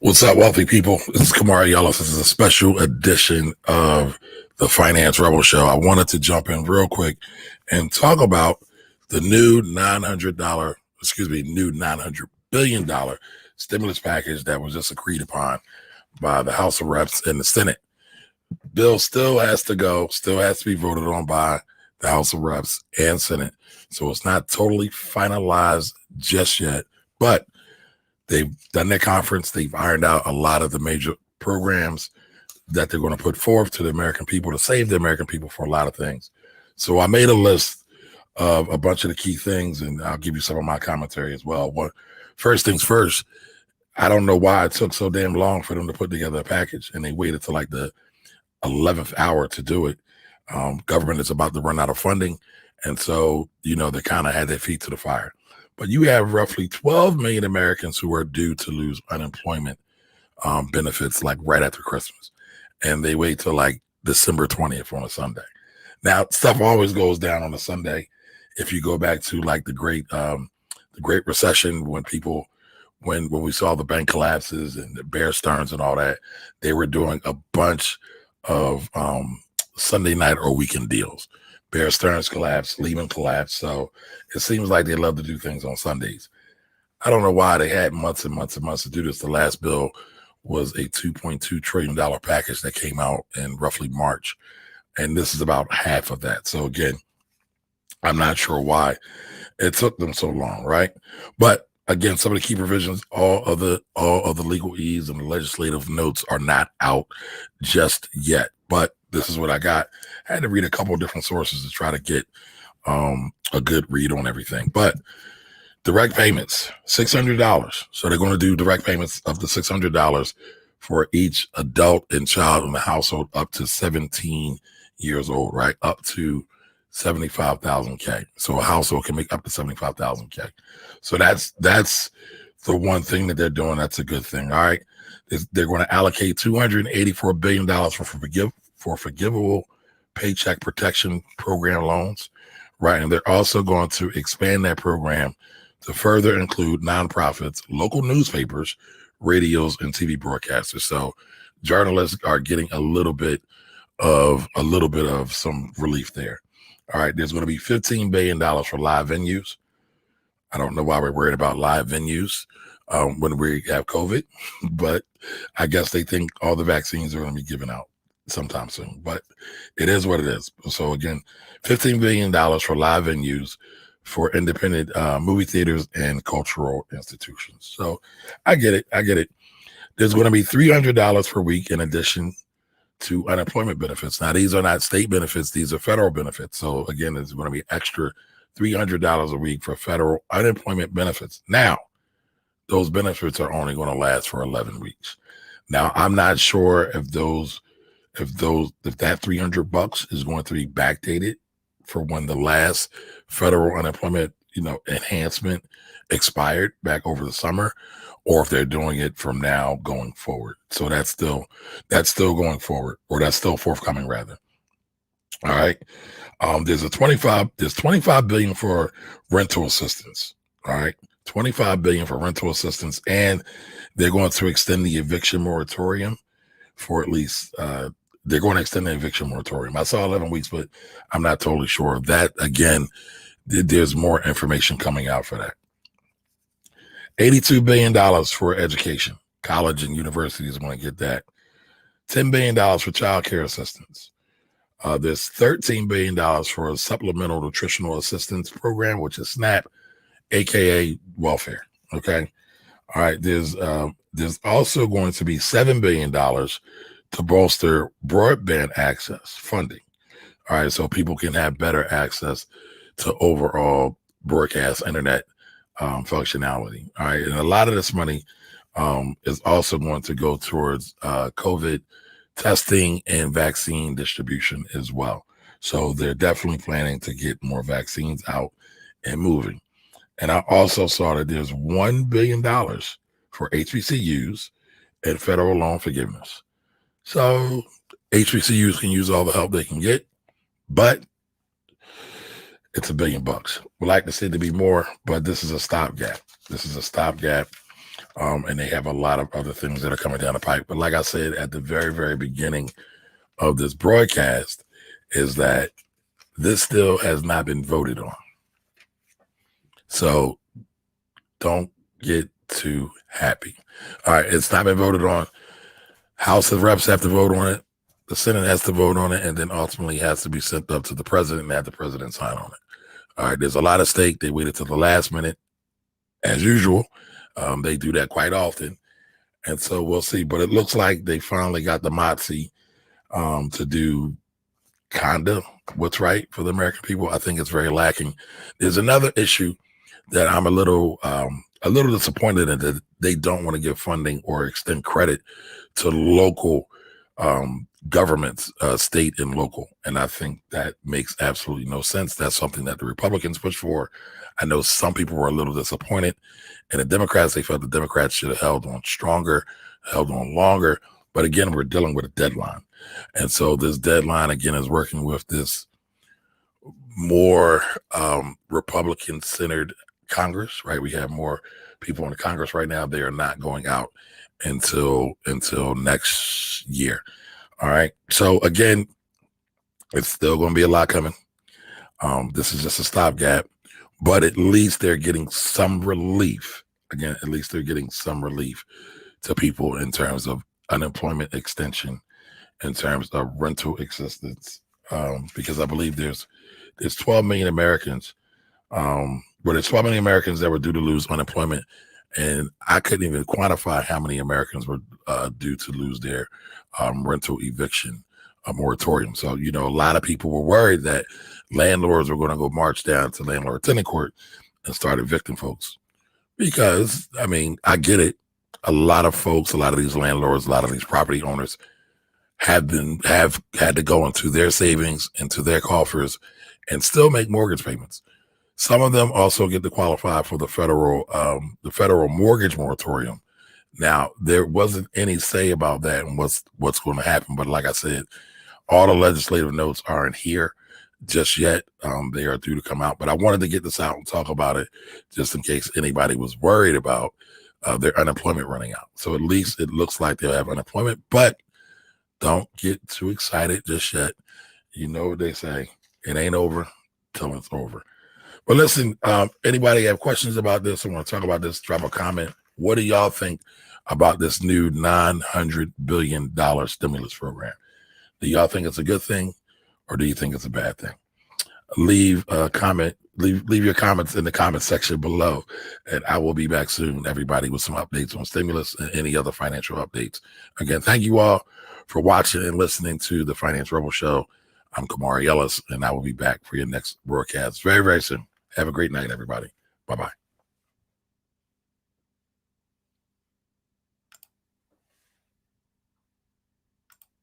What's up, wealthy people? This is Kamari Yellis. This is a special edition of the Finance Rebel Show. I wanted to jump in real quick and talk about the new $900 billion stimulus package that was just agreed upon by the House of Reps and the Senate. Bill still has to go, still has to be voted on by the House of Reps and Senate. So it's not totally finalized just yet, but they've done their conference. They've ironed out a lot of the major programs that they're going to put forth to the American people to save the American people for a lot of things. So I made a list of a bunch of the key things, and I'll give you some of my commentary as well. First things first, I don't know why it took so damn long for them to put together a package, and they waited till like the 11th hour to do it. Government is about to run out of funding, and so, they kind of had their feet to the fire. But you have roughly 12 million Americans who are due to lose unemployment benefits like right after Christmas. And they wait till like December 20th on a Sunday. Now, stuff always goes down on a Sunday. If you go back to like the Great Recession, when we saw the bank collapses and the Bear Stearns and all that, they were doing a bunch of Sunday night or weekend deals. Bear Stearns collapsed, Lehman collapsed. So it seems like they love to do things on Sundays. I don't know why they had months and months and months to do this. The last bill was a $2.2 trillion package that came out in roughly March. And this is about half of that. So again, I'm not sure why it took them so long, right? But again, some of the key provisions, all of the legal ease and the legislative notes are not out just yet. But this is what I got. I had to read a couple of different sources to try to get a good read on everything. But direct payments, $600. So they're going to do direct payments of the $600 for each adult and child in the household up to 17 years old, right? Up to 75,000 K. So a household can make up to 75,000 K. So that's the one thing that they're doing. That's a good thing. All right. They're going to allocate $284 billion for forgivable Paycheck protection program loans, right? And they're also going to expand that program to further include nonprofits, local newspapers, radios, and TV broadcasters. So journalists are getting a little bit of some relief there. All right, there's going to be $15 billion for live venues. I don't know why we're worried about live venues when we have COVID, but I guess they think all the vaccines are going to be given out sometime soon, but it is what it is. So again, $15 billion for live venues for independent movie theaters and cultural institutions. So I get it. There's going to be $300 per week in addition to unemployment benefits. Now, these are not state benefits. These are federal benefits. So again, there's going to be extra $300 a week for federal unemployment benefits. Now, those benefits are only going to last for 11 weeks. Now, I'm not sure if that $300 is going to be backdated for when the last federal unemployment, enhancement expired back over the summer, or if they're doing it from now going forward. So that's still going forward, or that's still forthcoming rather. All right. There's $25 billion for rental assistance. All right. $25 billion for rental assistance, and they're going to extend the eviction moratorium for at least they're going to extend the eviction moratorium. I saw 11 weeks, but I'm not totally sure. That, again, there's more information coming out for that. $82 billion for education. College and universities want to get that. $10 billion for child care assistance. There's $13 billion for a supplemental nutritional assistance program, which is SNAP, aka welfare. Okay. All right. There's also going to be $7 billion to bolster broadband access funding. All right. So people can have better access to overall broadcast internet functionality. All right. And a lot of this money is also going to go towards COVID testing and vaccine distribution as well. So they're definitely planning to get more vaccines out and moving. And I also saw that there's $1 billion for HBCUs and federal loan forgiveness. So HBCUs can use all the help they can get, but it's $1 billion. We'd like to see it to be more, but this is a stopgap. And they have a lot of other things that are coming down the pipe. But like I said at the very, very beginning of this broadcast, is that this still has not been voted on. So don't get too happy. All right, it's not been voted on. House of Reps have to vote on it. The Senate has to vote on it, and then ultimately has to be sent up to the president and have the president sign on it. All right, there's a lot at stake. They waited till the last minute, as usual. They do that quite often. And so we'll see. But it looks like they finally got the moxie to do kind of what's right for the American people. I think it's very lacking. There's another issue that I'm a little disappointed in, that they don't want to give funding or extend credit to local governments, state and local. And I think that makes absolutely no sense. That's something that the Republicans push for. I know some people were a little disappointed, and the Democrats, they felt the Democrats should have held on stronger, held on longer. But again, we're dealing with a deadline. And so this deadline, again, is working with this more Republican-centered Congress, right? We have more people in the Congress right now. They are not going out until next year. All right. So again, it's still going to be a lot coming. This is just a stopgap, but at least they're getting some relief. Again, at least they're getting some relief to people in terms of unemployment extension, in terms of rental assistance, because I believe there's 12 million Americans. There's 12 million Americans that were due to lose unemployment, and I couldn't even quantify how many Americans were due to lose their rental eviction moratorium. So, a lot of people were worried that landlords were going to go march down to landlord-tenant court and start evicting folks. Because, I get it. A lot of folks, a lot of these landlords, a lot of these property owners have had to go into their savings, into their coffers, and still make mortgage payments. Some of them also get to qualify for the federal mortgage moratorium. Now, there wasn't any say about that and what's going to happen. But like I said, all the legislative notes aren't here just yet. They are due to come out. But I wanted to get this out and talk about it just in case anybody was worried about their unemployment running out. So at least it looks like they'll have unemployment, but don't get too excited just yet. You know what they say, it ain't over till it's over. But listen, anybody have questions about this or want to talk about this, drop a comment. What do y'all think about this new $900 billion stimulus program? Do y'all think it's a good thing, or do you think it's a bad thing? Leave a comment. Leave your comments in the comment section below, and I will be back soon, everybody, with some updates on stimulus and any other financial updates. Again, thank you all for watching and listening to the Finance Rebel Show. I'm Kamari Ellis, and I will be back for your next broadcast very, very soon. Have a great night, everybody. Bye-bye.